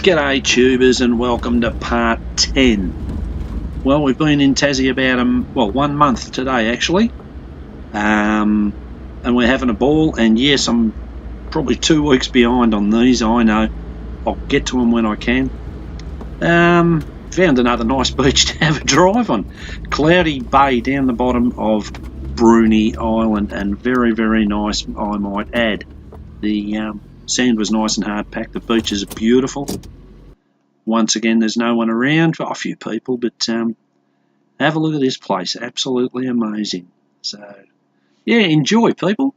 G'day tubers and welcome to part 10. Well, we've been in Tassie about 1 month today actually, and we're having a ball. And yes, I'm probably 2 weeks behind on these. I know. I'll get to them when I can. Found another nice beach to have a drive on. Cloudy Bay down the bottom of Bruny Island, and very, very nice, I might add. The sand was nice and hard packed. The beaches are beautiful. Once again, there's no one around, a few people, but have a look at this place. Absolutely amazing. So, yeah, enjoy, people.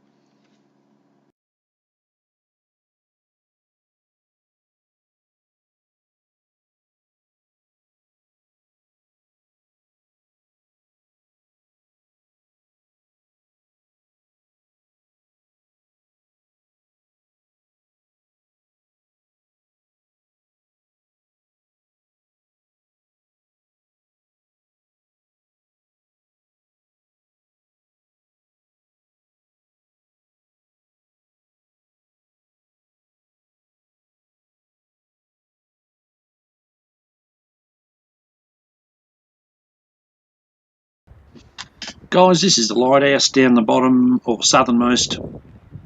Guys, this is the Lighthouse down the bottom, or southernmost,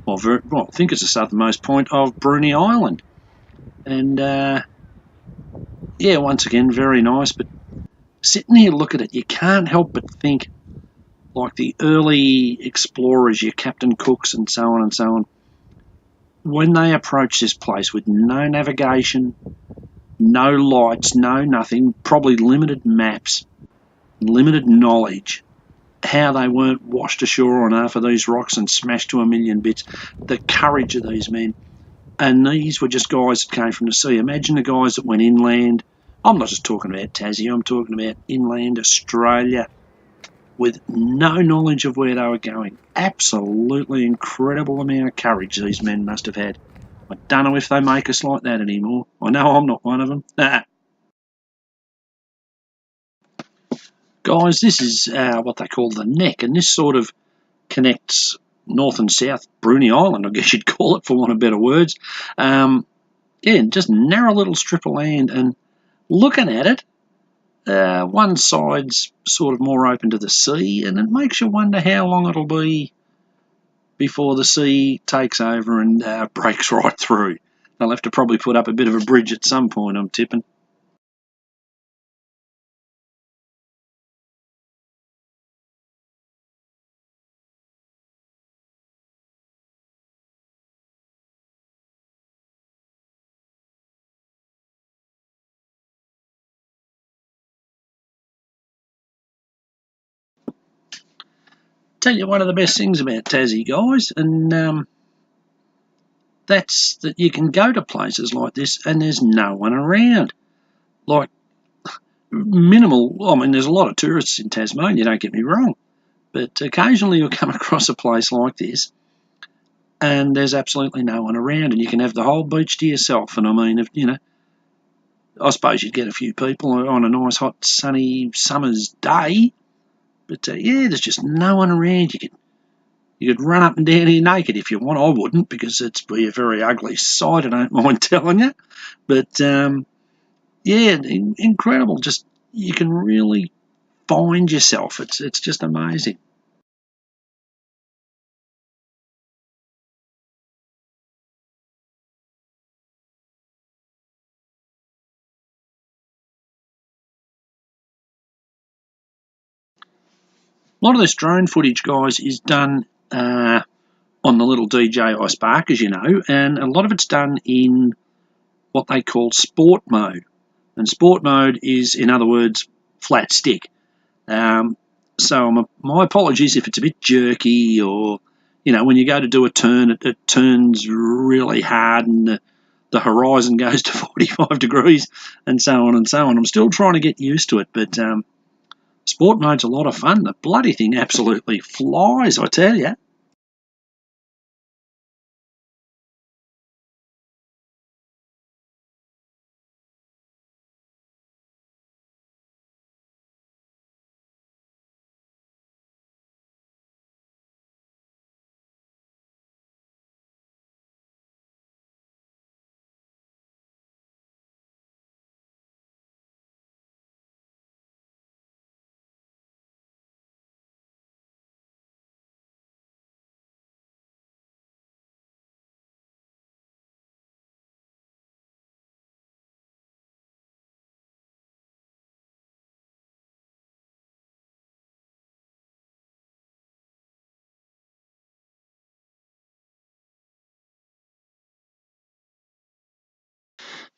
I think it's the southernmost point of Bruny Island. And, yeah, once again, very nice. But sitting here, look at it, you can't help but think like the early explorers, your Captain Cooks and so on and so on, when they approached this place with no navigation, no lights, no nothing, probably limited maps, limited knowledge, how they weren't washed ashore on half of these rocks and smashed to a million bits, the courage of these men. And these were just guys that came from the sea. Imagine the guys that went inland. I'm not just talking about Tassie, I'm talking about inland Australia with no knowledge of where they were going. Absolutely incredible amount of courage these men must have had. I don't know if they make us like that anymore. I know I'm not one of them. Guys, this is what they call the neck, and this sort of connects North and South Bruny Island, I guess you'd call it, for want of better words. Yeah, just narrow little strip of land, and looking at it, one side's sort of more open to the sea, and it makes you wonder how long it'll be before the sea takes over and breaks right through. They'll have to probably put up a bit of a bridge at some point, I'm tipping. Tell you one of the best things about Tassie, guys, and that's that you can go to places like this and there's no one around. Like, minimal. I mean, there's a lot of tourists in Tasmania, don't get me wrong, but occasionally you'll come across a place like this and there's absolutely no one around, and you can have the whole beach to yourself. And I mean, if I suppose you'd get a few people on a nice hot sunny summer's day, but yeah, there's just no one around. You could run up and down here naked if you want. I wouldn't, because it'd be a very ugly sight, I don't mind telling you. But yeah, incredible. Just, you can really find yourself. It's just amazing. A lot of this drone footage, guys, is done on the little DJI Spark, as you know, and a lot of it's done in what they call sport mode. And sport mode is, in other words, flat stick. So my apologies if it's a bit jerky, or when you go to do a turn, it turns really hard, and the horizon goes to 45 degrees, and so on and so on. I'm still trying to get used to it, but sport mode's a lot of fun. The bloody thing absolutely flies, I tell you.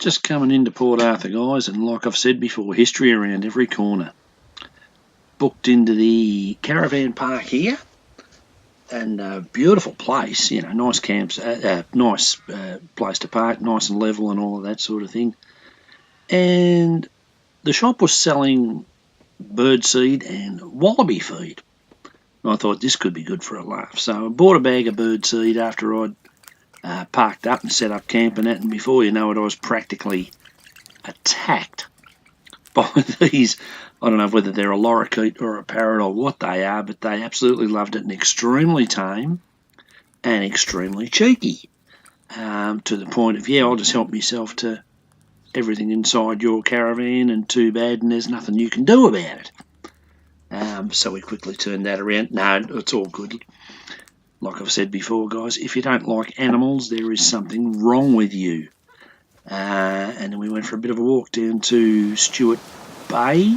just coming into Port Arthur, guys, and like I've said before, history around every corner. Booked into the caravan park here, and a beautiful place, you know, nice camps, nice place to park, nice and level and all of that sort of thing. And the shop was selling birdseed and wallaby feed. I thought this could be good for a laugh. So I bought a bag of birdseed after I'd parked up and set up camp and that, and before you know it, I was practically attacked by these. I don't know whether they're a lorikeet or a parrot or what they are, but they absolutely loved it, and extremely tame and extremely cheeky, to the point of, yeah, I'll just help myself to everything inside your caravan, and too bad, and there's nothing you can do about it. So we quickly turned that around. No, it's all good. Like I've said before, guys, if you don't like animals, there is something wrong with you. And then we went for a bit of a walk down to Stewart Bay,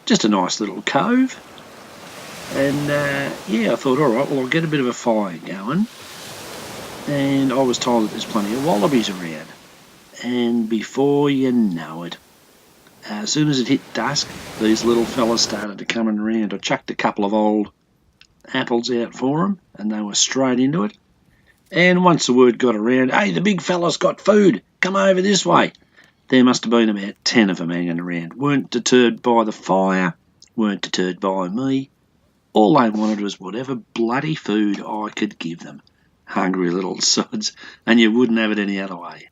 just a nice little cove. And yeah, I thought, all right, well, I'll get a bit of a fire going. And I was told that there's plenty of wallabies around. And before you know it, as soon as it hit dusk, these little fellas started to come around. I chucked a couple of old apples out for them, and they were straight into it. And once the word got around, hey, the big fella's got food, come over this way. There must have been about 10 of them hanging around. Weren't deterred by the fire, weren't deterred by me. All they wanted was whatever bloody food I could give them. Hungry little sods, and you wouldn't have it any other way.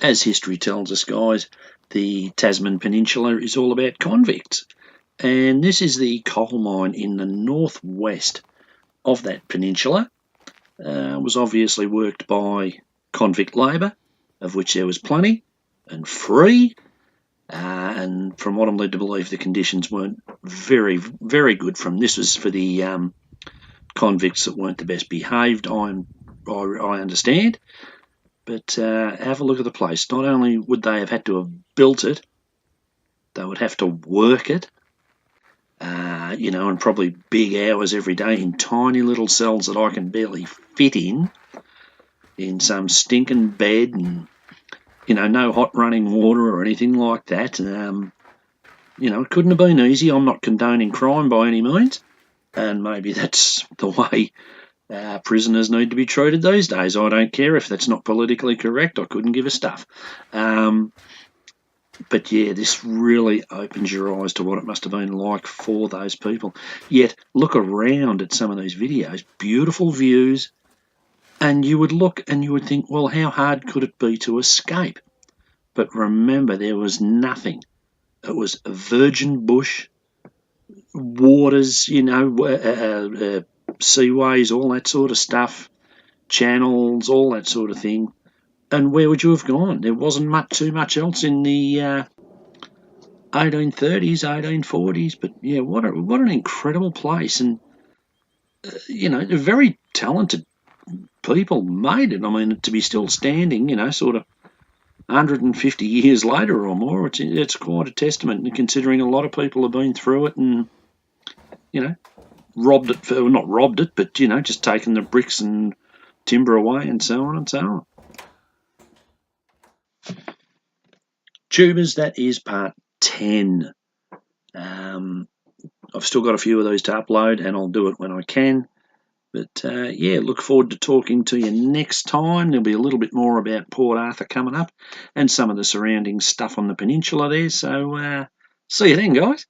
As history tells us, guys, the Tasman Peninsula is all about convicts. And this is the coal mine in the northwest of that peninsula. Was obviously worked by convict labour, of which there was plenty, and free. And from what I'm led to believe, the conditions weren't very, very good. This was for the convicts that weren't the best behaved, I understand. But have a look at the place. Not only would they have had to have built it, they would have to work it, you know, and probably big hours every day in tiny little cells that I can barely fit in some stinking bed, and, you know, no hot running water or anything like that. You know, it couldn't have been easy. I'm not condoning crime by any means, and maybe that's the way prisoners need to be treated these days. I don't care if that's not politically correct. I couldn't give a stuff. But yeah, this really opens your eyes to what it must have been like for those people. Yet, look around at some of these videos, beautiful views, and you would look and you would think, well, how hard could it be to escape? But remember, there was nothing. It was a virgin bush, waters, you know, seaways, all that sort of stuff, channels, all that sort of thing. And where would you have gone? There wasn't too much else in the 1830s, 1840s. But yeah, what an incredible place. And, you know, very talented people made it. I mean, to be still standing, you know, sort of 150 years later or more, it's quite a testament, considering a lot of people have been through it and, you know, not robbed it, but, you know, just taken the bricks and timber away and so on and so on. Tubers, that is part 10. I've still got a few of these to upload, and I'll do it when I can. But yeah, look forward to talking to you next time. There'll be a little bit more about Port Arthur coming up and some of the surrounding stuff on the peninsula there. So see you then, guys.